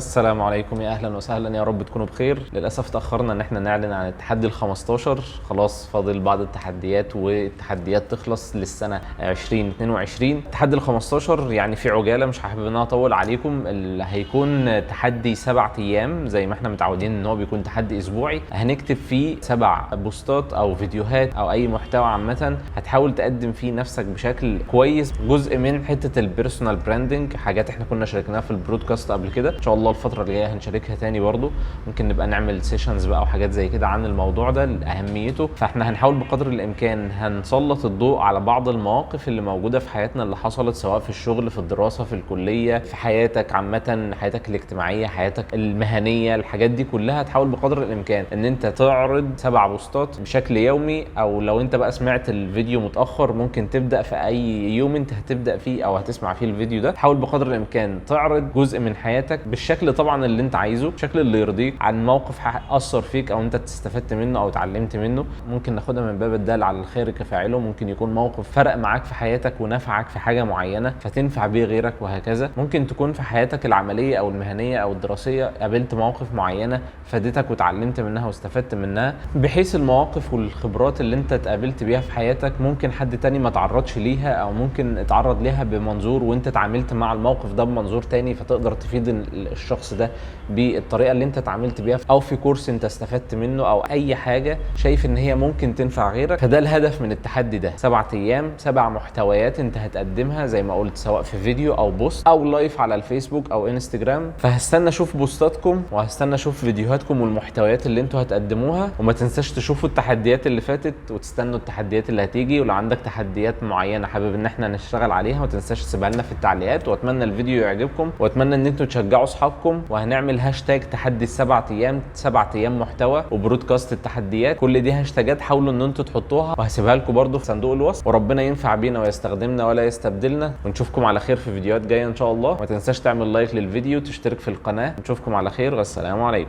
السلام عليكم، يا اهلا وسهلا، يا رب تكونوا بخير. للاسف تاخرنا ان احنا نعلن عن التحدي ال15. خلاص فاضل بعض التحديات والتحديات تخلص للسنه 2022. التحدي ال15 يعني في عجاله، مش حابب ان انا اطول عليكم. اللي هيكون تحدي 7 ايام زي ما احنا متعودين ان هو بيكون تحدي اسبوعي. هنكتب فيه 7 بوستات او فيديوهات او اي محتوى عامه هتحاول تقدم فيه نفسك بشكل كويس. جزء من حته البيرسونال براندنج، حاجات احنا كنا شاركناها في البرودكاست قبل كده. ان شاء الله الفتره اللي جايه هنشاركها تاني برضو. ممكن نبقى نعمل سيشنز بقى وحاجات زي كده عن الموضوع ده لاهميته. فاحنا هنحاول بقدر الامكان هنسلط الضوء على بعض المواقف اللي موجوده في حياتنا، اللي حصلت سواء في الشغل، في الدراسه، في الكليه، في حياتك عامه، حياتك الاجتماعيه، حياتك المهنيه. الحاجات دي كلها تحاول بقدر الامكان ان انت تعرض 7 بوستات بشكل يومي. او لو انت بقى سمعت الفيديو متاخر ممكن تبدا في اي يوم انت هتبدا فيه او هتسمع فيه الفيديو ده. حاول بقدر الامكان تعرض جزء من حياتك بالشكل طبعا اللي انت عايزه، الشكل اللي يرضيك، عن موقف اثر فيك او انت استفدت منه او اتعلمت منه. ممكن ناخدها من باب الدال على الخير كفاعله. ممكن يكون موقف فرق معاك في حياتك ونفعك في حاجه معينه فتنفع بيه غيرك، وهكذا. ممكن تكون في حياتك العمليه او المهنيه او الدراسيه قابلت مواقف معينه فادتك وتعلمت منها واستفدت منها، بحيث المواقف والخبرات اللي انت اتقابلت بيها في حياتك ممكن حد تاني ما تعرضش ليها، او ممكن اتعرض ليها بمنظور وانت اتعاملت مع الموقف ده بمنظور تاني، فتقدر تفيد الشخص ده بالطريقه اللي انت اتعاملت بيها، او في كورس انت استفدت منه، او اي حاجه شايف ان هي ممكن تنفع غيرك. فده الهدف من التحدي ده. 7 ايام 7 محتويات انت هتقدمها زي ما قلت، سواء في فيديو او بوست او لايف على الفيسبوك او انستجرام. فهستنى اشوف بوستاتكم وهستنى اشوف فيديوهاتكم والمحتويات اللي انتوا هتقدموها. وما تنساش تشوفوا التحديات اللي فاتت وتستنوا التحديات اللي هتيجي. ولو عندك تحديات معينه حابب ان احنا نشتغل عليها، ما تنساش تسيبها لنا في التعليقات. واتمنى الفيديو يعجبكم، واتمنى ان انتوا تشجعوا اصحابكم. وهنعمل هاشتاج تحدي ال7 ايام، 7 ايام محتوى وبرودكاست التحديات. كل دي هاشتاجات حاولوا ان انتوا تحطوها، وهسيبها لكم برده في صندوق الوصف. وربنا ينفع بينا ويستخدمنا ولا يستبدلنا. ونشوفكم على خير في فيديوهات جايه ان شاء الله. ما تنساش تعمل لايك للفيديو، تشترك في القناه. نشوفكم على خير، والسلام عليكم.